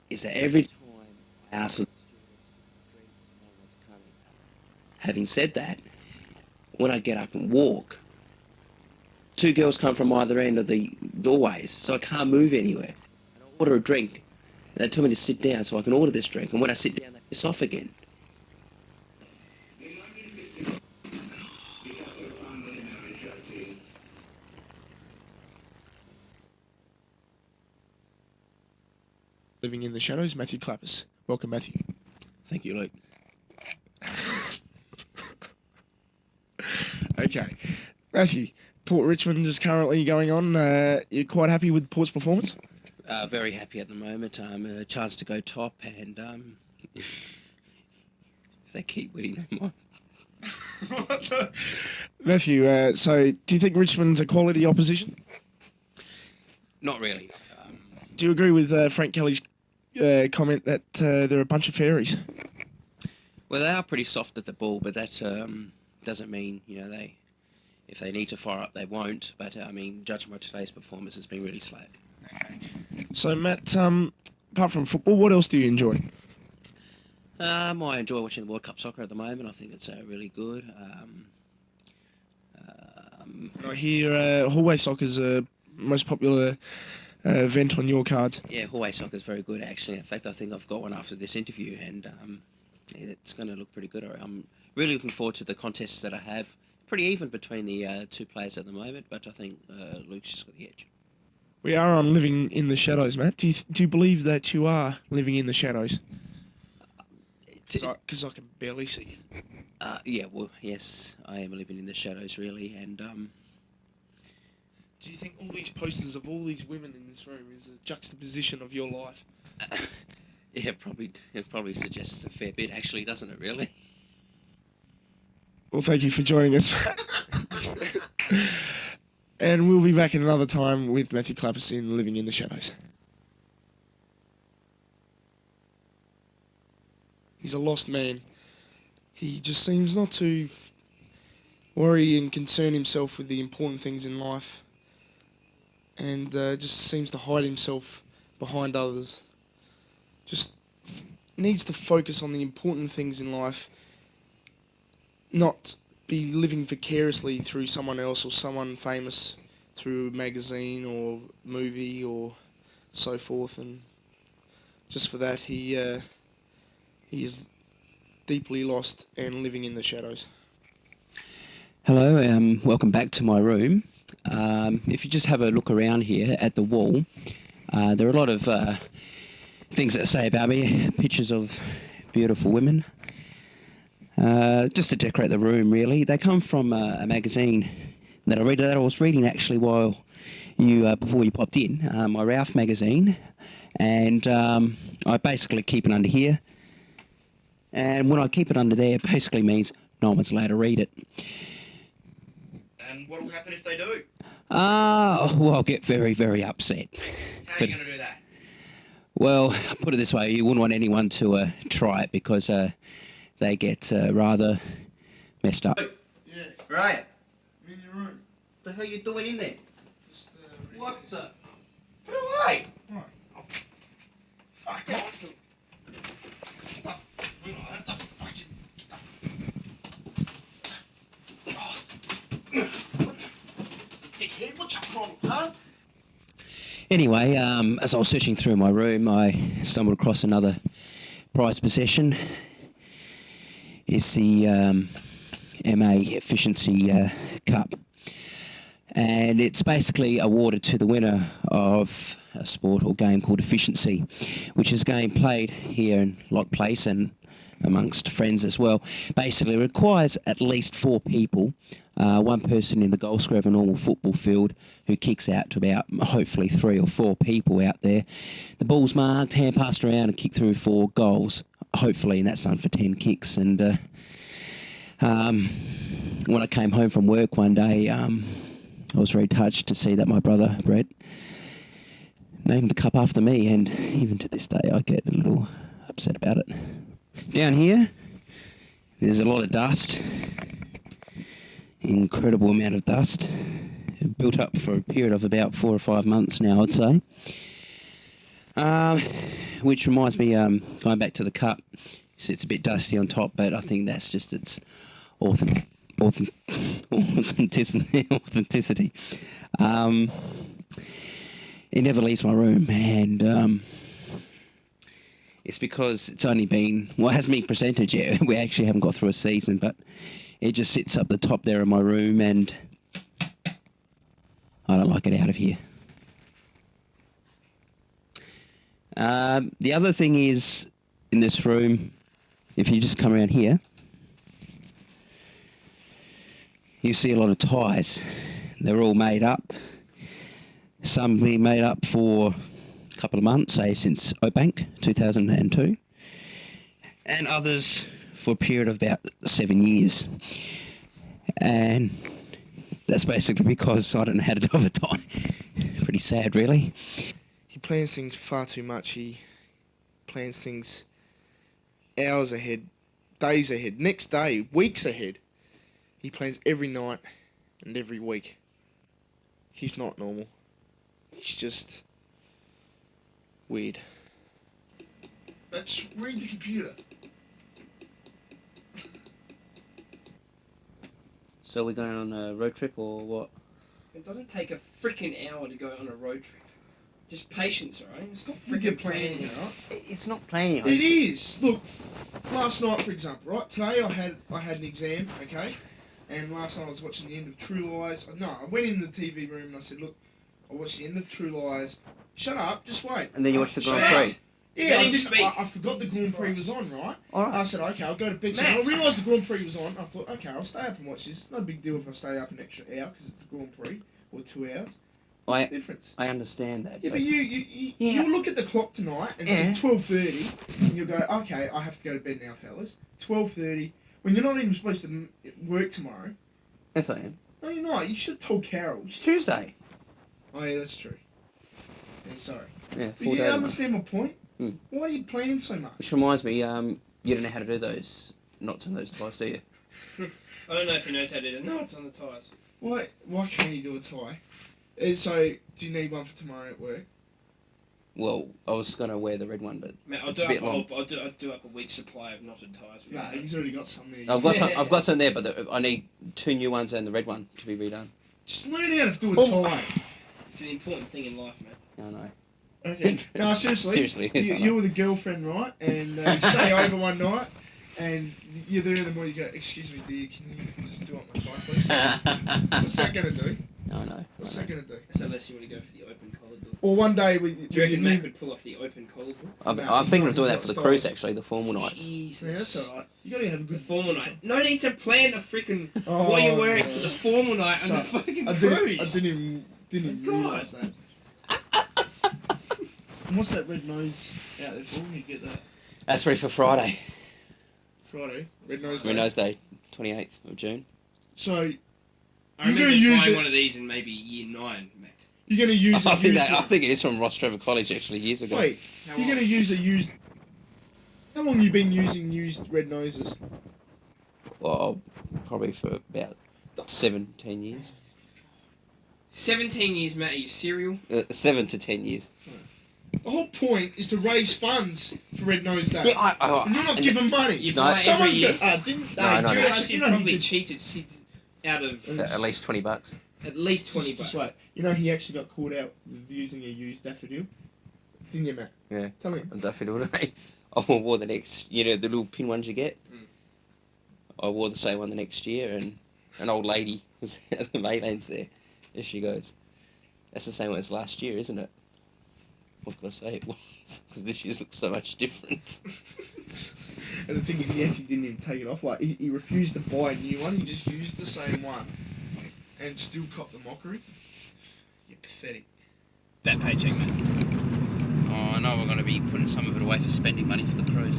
is that every time I ask for the drink, no one's coming. Having said that, when I get up and walk, two girls come from either end of the doorways, so I can't move anywhere. And I order a drink, and they tell me to sit down so I can order this drink, and when I sit down, they piss off again. Living in the Shadows, Matthew Clappis. Welcome, Matthew. Thank you, Luke. Okay. Matthew, Port Richmond is currently going on. You're quite happy with Port's performance? Very happy at the moment. A chance to go top, and if they keep winning, they might. Matthew, so do you think Richmond's a quality opposition? Not really. Do you agree with Frank Kelly's comment that they're a bunch of fairies? Well, they are pretty soft at the ball, but that doesn't mean, if they need to fire up, they won't. But, judging by today's performance, it's been really slack. Okay. So, Matt, apart from football, what else do you enjoy? I enjoy watching the World Cup soccer at the moment. I think it's really good. I hear Hallway Soccer's most popular event on your cards. Yeah, Hallway soccer is very good, actually. In fact, I think I've got one after this interview, and it's going to look pretty good. I'm really looking forward to the contests that I have. Pretty even between the two players at the moment, but I think Luke's just got the edge. We are on Living in the Shadows, Matt. Do you believe that you are living in the shadows? Because I can barely see you. Yeah, well, yes, I am living in the shadows, really, and do you think all these posters of all these women in this room is a juxtaposition of your life? Yeah, it probably suggests a fair bit, actually, doesn't it, really? Well, thank you for joining us. And we'll be back in another time with Matthew Clappis in Living in the Shadows. He's a lost man. He just seems not to worry and concern himself with the important things in life, and just seems to hide himself behind others. Just needs to focus on the important things in life, not be living vicariously through someone else or someone famous through magazine or movie or so forth. And just for that, he is deeply lost and living in the shadows. Hello, welcome back to my room. If you just have a look around here at the wall, there are a lot of things that say about me, pictures of beautiful women, just to decorate the room, really. They come from a magazine that I was reading actually while before you popped in, my Ralph magazine, and I basically keep it under here. And when I keep it under there, it basically means no one's allowed to read it. And what will happen if they do? Well, I'll get very, very upset. How are you going to do that? Well, put it this way, you wouldn't want anyone to try it because they get rather messed up. Yeah. Right. I'm in your room. What the hell are you doing in there? Just, What the? Put away! What? Fuck off! Dickhead, what's your problem, huh? Anyway, as I was searching through my room, I stumbled across another prized possession. It's the MA Efficiency Cup. And it's basically awarded to the winner of a sport or game called Efficiency, which is a game played here in Lock Place and amongst friends as well. Basically, it requires at least 4 people, one person in the goal square of a normal football field who kicks out to about, hopefully, 3 or 4 people out there. The ball's marked, hand passed around and kicked through 4 goals, hopefully, and that's done for 10 kicks. And when I came home from work one day, I was very touched to see that my brother, Brett, named the cup after me, and even to this day I get a little upset about it. Down here, there's a lot of dust, incredible amount of dust, built up for a period of about 4 or 5 months now, I'd say. which reminds me, going back to the cup, so it's a bit dusty on top, but I think that's just its authenticity. Authenticity. It never leaves my room, and it's because it's only been, well, it hasn't been presented yet. We actually haven't got through a season, but it just sits up the top there in my room, and I don't like it out of here. The other thing is, in this room, if you just come around here, you see a lot of tyres. They're all made up. Some been made up for a couple of months, say since Oakbank 2002, and others for a period of about 7 years. And that's basically because I don't know how to do a tie. Pretty sad, really. He plans things far too much. He plans things hours ahead, days ahead, next day, weeks ahead. He plans every night and every week. He's not normal. He's just weird. Let's read the computer. So we're going on a road trip or what? It doesn't take a freaking hour to go on a road trip. Just patience, alright? It's not Freaking freaking planning it. It's not playing. It is. Look, last night, for example, right? Today I had an exam, okay? And last night I was watching the end of True Lies. No, I went in the TV room and I said, look, I watched the end of True Lies. Shut up, just wait. And then you watched the Shut Grand up. Prix. Yeah, Let him speak. I forgot the Grand Prix was on, right? All right. I said, okay, I'll go to bed. So when I Matt. realised the Grand Prix was on, I thought, okay, I'll stay up and watch this. No big deal if I stay up an extra hour because it's the Grand Prix, or 2 hours. What's the difference? I understand that. Yeah, but Yeah. you'll look at the clock tonight and Yeah. see 12:30, and you'll go, okay, I have to go to bed now, fellas. 12:30, when you're not even supposed to work tomorrow. Yes, I am. No, you're not. You should have told Carol. It's Tuesday. Oh, yeah, that's true. Yeah, sorry. Yeah, But 4 you days. understand my point? Hmm. Why are you playing so much? Which reminds me, you don't know how to do those knots and those ties, do you? I don't know if he knows how to do the knots on the tyres. Why can't you do a tie? So, do you need one for tomorrow at work? Well, I was going to wear the red one, but Mate, I'll It's do a bit up long. I'll do up a week's supply of knotted tyres for you. Nah, he's already got some there. I've got some there, but I need 2 new ones and the red one to be redone. Just learn how to do a Oh. tie. It's an important thing in life, mate. No, no. Okay. No, seriously. Seriously, yes, I know. You're with a girlfriend, right? And you stay over one night, and you're there in the morning. You go, "Excuse me, dear, can you just do up my tie, please?" What's that gonna do? No. What's that gonna do? So unless you want to go for the open collared look. Or one day with Do you reckon Matt could pull off the open collared look? I'm No, thinking he's of not- doing he's that for the not cruise, stylish. actually, the formal nights. Jesus. Yeah, that's alright. You gotta have a The good formal night. No need to plan a freaking Oh, what you're wearing for the formal night and So, the fucking I cruise. didn't even God. realise that. And what's that red nose out there for? You get that That's ready for Friday. Friday, red nose day. Red Nose Day, 28th of June. So I You're remember gonna use buying it- one of these in maybe year 9, Matt. you're gonna use a I used think it is from Ross Trevor College, actually, years ago. Wait, How you're old? gonna use a used. How long you been using used red noses? Well, probably for about 17 years. 17 years, Matt. Are you serial? 7 to 10 years. The whole point is to raise funds for Red Nose Day. Yeah, And you're not and- giving money. You No, buy every Someone's year. got. Didn't. No, hey, no, do no. you You actually, actually you know, probably he did, cheated six out of At least $20. at least 20 just bucks. wait. You know he actually got caught out with using a used daffodil. Didn't you, Matt? Yeah. Tell him. And Daffodil Day. I wore the next, the little pin ones you get. Mm. I wore the same one the next year, and an old lady was at the Maylands there. There she goes. That's the same one as last year, isn't it? What could I say it was? Because this year's looks so much different. And the thing is, he actually didn't even take it off. Like he refused to buy a new one. He just used the same one, and still copped the mockery. You're pathetic. That paycheck, man. Oh, I know we're going to be putting some of it away for spending money for the cruise.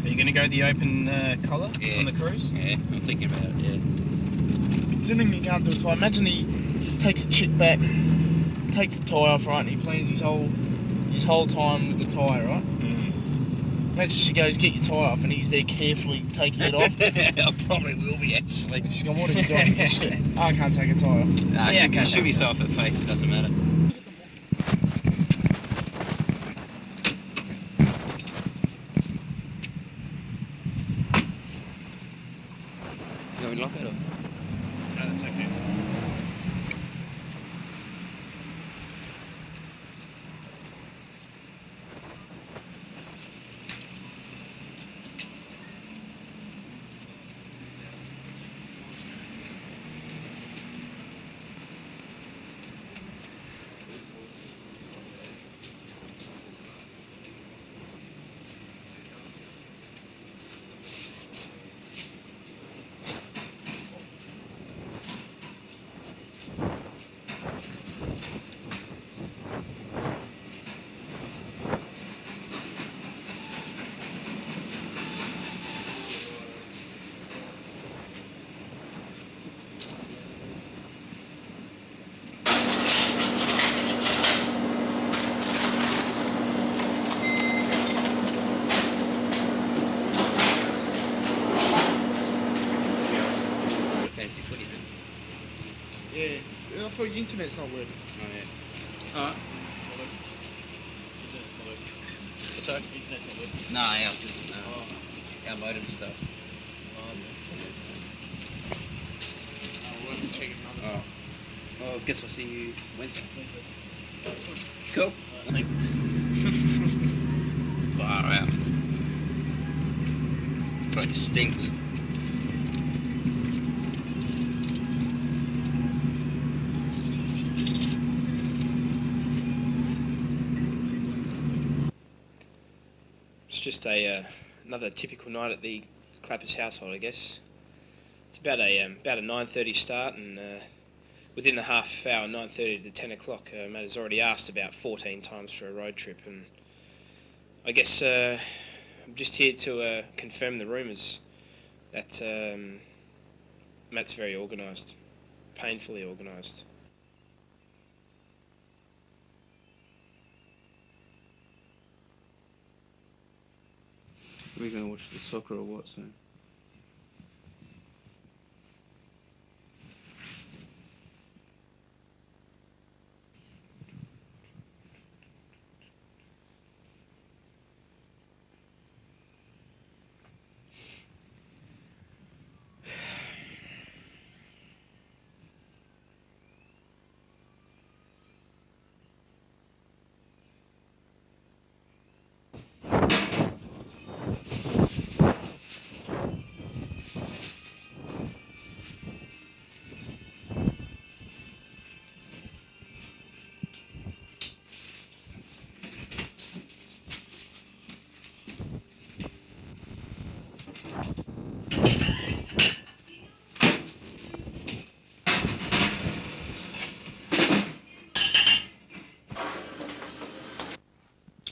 Are you going to go the open collar Yeah. on the cruise? Yeah, I'm thinking about it, yeah. Considering he can't do a tie, imagine he takes a chick back, takes the tie off, right, and he plans his whole time with the tie, right? Imagine she goes, get your tie off, and he's there carefully taking it off. I probably will be, actually. She's going, what have you done? Shit, I can't take a tie off. Nah, Yeah, she should be so off her face, it doesn't matter. thought your internet's not working. Oh, yeah. Alright. What's that? No, ours isn't. No. Our modem stuff. We'll have to check it another Oh. Well, I guess I'll see you Wednesday. Cool. Far out. Fucking stinks. It's just another typical night at the Clappis household, I guess. It's about a 9:30 start, and within the half hour, 9:30 to 10 o'clock, Matt has already asked about 14 times for a road trip, and I guess I'm just here to confirm the rumours that Matt's very organised, painfully organised. Are we going to watch the soccer or what soon?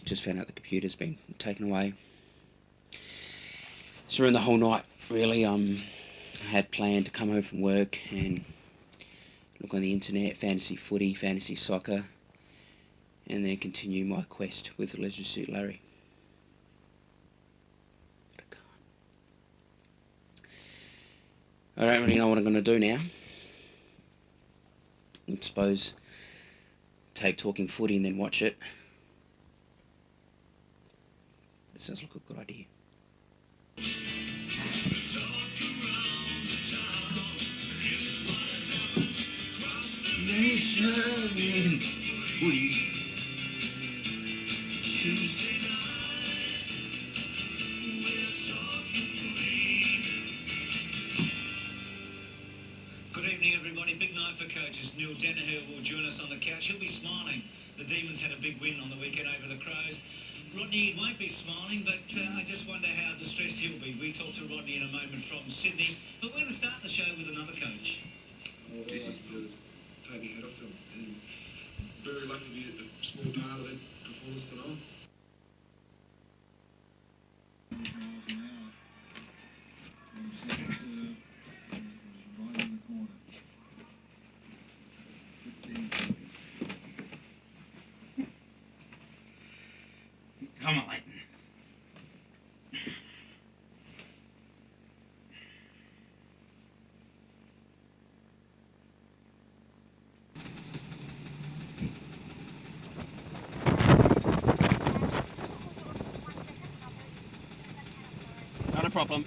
Just found out the computer's been taken away. So in the whole night, really. I had planned to come home from work and look on the internet, fantasy footy, fantasy soccer, and then continue my quest with Leisure Suit Larry. But I can't. I don't really know what I'm going to do now. I suppose take talking footy and then watch it. That sounds like a good idea. Nation in footy. Tuesday Good evening, everybody. Big night for coaches. Neil Danaher will join us on the couch. He'll be smiling. The Demons had a big win on the weekend over the Crows. Rodney won't be smiling, but I just wonder how distressed he'll be. We talk to Rodney in a moment from Sydney, but we're going to start the show with another coach. Jesus, take your head off to him. And very lucky to be a small part of that performance tonight. Come on, Leighton. Not a problem.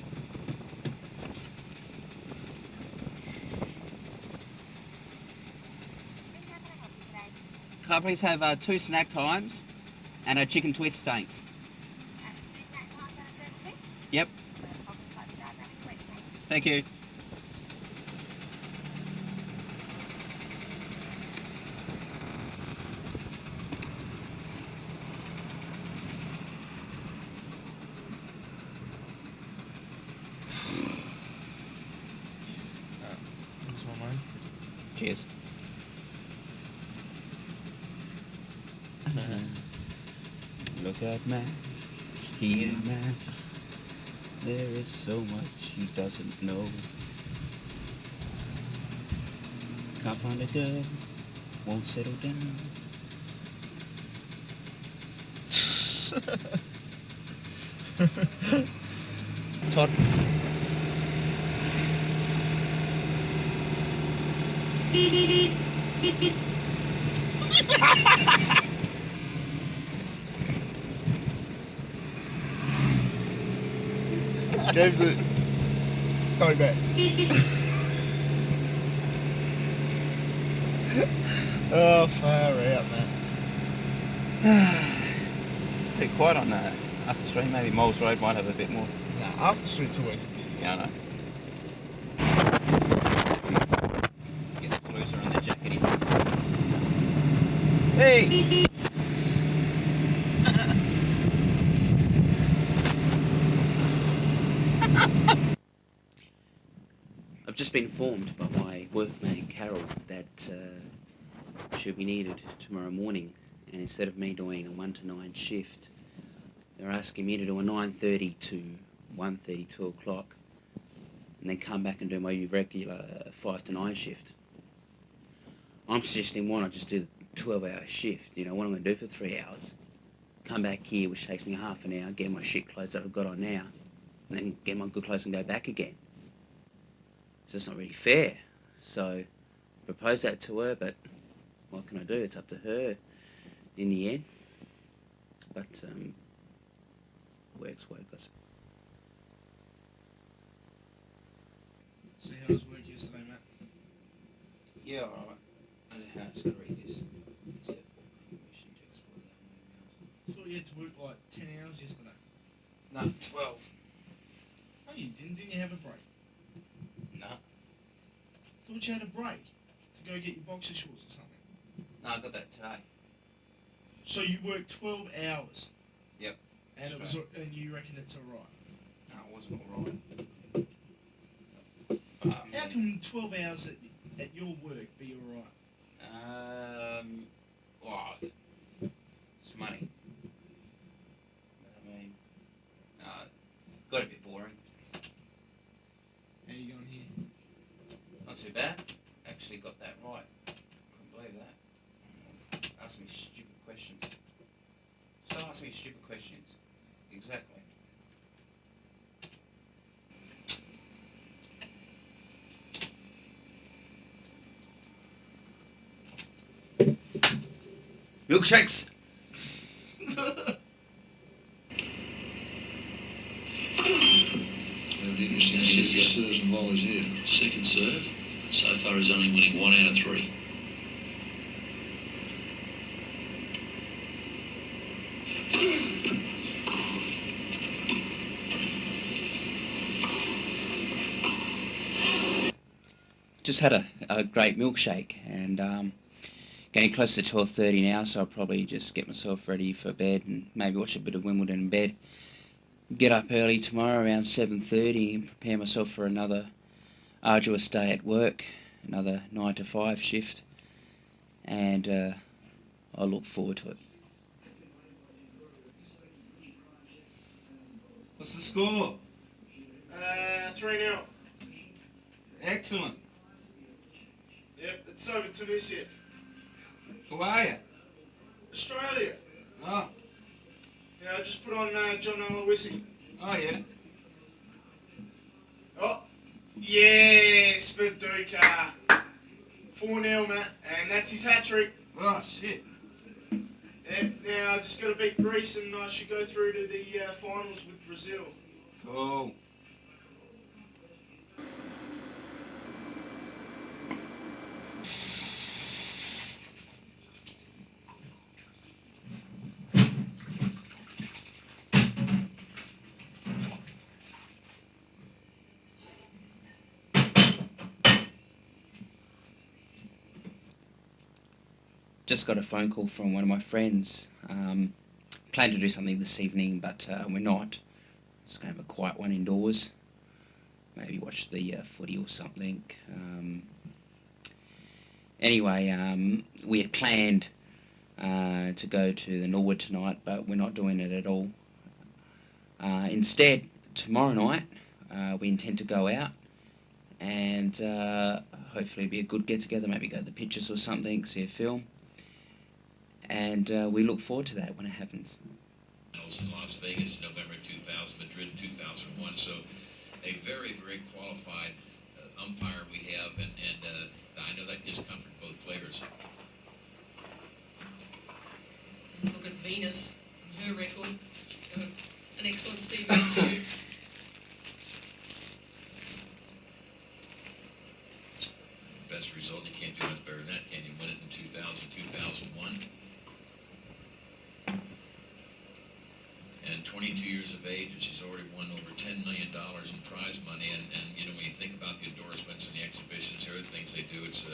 Can I please have 2 snack times and a chicken twist steaks? Yep. Thank you. That's my mate. Cheers. Look at Matt, he and Matt. There is so much he doesn't know. Can't find a girl, won't settle down. Todd. Gave the... Go back. Oh, far out, man. It's pretty quiet on Arthur Street. Maybe Moles Road might have a bit more. Nah, Arthur Street's always busy. Yeah, I know. Get this loser on their jacket here. Hey! I've just been informed by my workmate Carol that she'll be needed tomorrow morning, and instead of me doing a 1 to 9 shift, they're asking me to do a 9:30 to 1:30, 2 o'clock, and then come back and do my regular 5 to 9 shift. I'm suggesting why not just do the 12-hour shift, you know, what I'm going to do for 3 hours. Come back here, which takes me half an hour, get my shit clothes that I've got on now, and then get my good clothes and go back again. So it's not really fair. So I proposed that to her, but what can I do? It's up to her in the end. But work's work, I suppose. So how was work yesterday, Matt? Yeah, alright. I just gotta read this. I thought you had to work like 10 hours yesterday. No, 12. Oh, you didn't? Didn't you have a break? No. I thought you had a break to go get your boxer shorts or something. No, I got that today. So you worked 12 hours? Yep. And it was, and you reckon it's alright? No, it wasn't alright. How can 12 hours at your work be alright? Well, it's money. I mean, got a bit boring. How you going here? Not too bad. Actually got that right. Couldn't believe that. Ask me stupid questions. Stop asking me stupid questions. Exactly. Milkshakes! It'll be interesting to see if he serves and volleys here. Second serve. So far he's only winning 1 out of 3. Just had a great milkshake, and getting close to 12:30 now, so I'll probably just get myself ready for bed and maybe watch a bit of Wimbledon in bed. Get up early tomorrow around 7:30 and prepare myself for another arduous day at work, another 9 to 5 shift, and I look forward to it. What's the score? 3-0. Excellent. Yep, it's over Tunisia. Who are you? Australia. Oh, Yeah, I just put on John Aloisi. oh yeah. Oh, yes, Viduka. 4-0, Matt, and that's his hat-trick. Oh shit. Yep, now I just got to beat Greece and I should go through to the finals with Brazil. Cool. Just got a phone call from one of my friends. Planned to do something this evening, but we're not. Just going to have a quiet one indoors. Maybe watch the footy or something. Anyway, we had planned to go to the Norwood tonight, but we're not doing it at all. Instead, tomorrow night, we intend to go out and hopefully be a good get-together, maybe go to the pictures or something, see a film. And we look forward to that when it happens. In Las Vegas, November 2000, Madrid 2001. So a very, very qualified umpire we have, and I know that gives comfort to both players. Let's look at Venus and her record. She's got an excellent CV too. 22 years of age, and she's already won over $10 million in prize money. And you know, when you think about the endorsements and the exhibitions, the other things they do, it's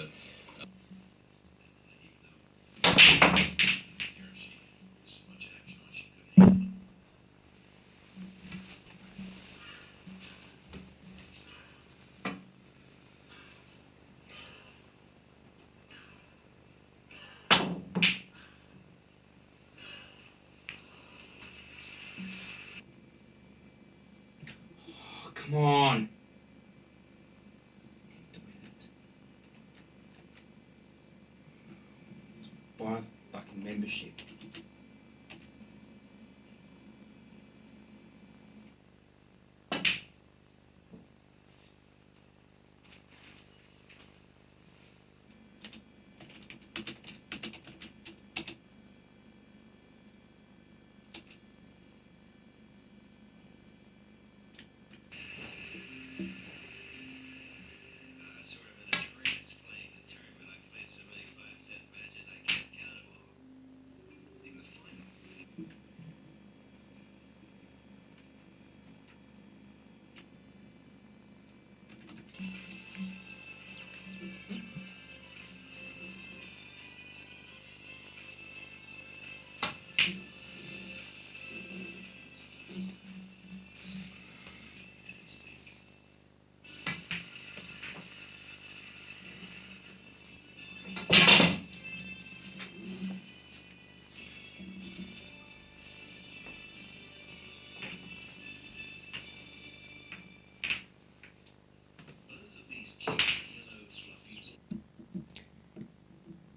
Oh, come on. Buy a fucking membership.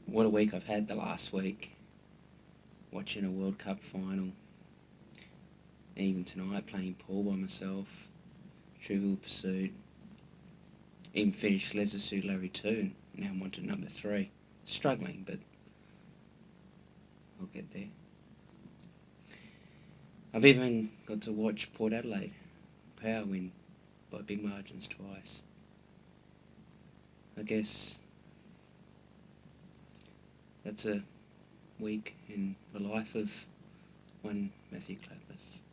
What a week I've had the last week. Watching a World Cup final. Even tonight playing pool by myself. Trivial Pursuit. Even finished Leisure Suit Larry 2. Now I'm on to number 3. Struggling, but I'll get there. I've even got to watch Port Adelaide Power win by big margins twice. I guess that's a week in the life of one Matthew Clappis.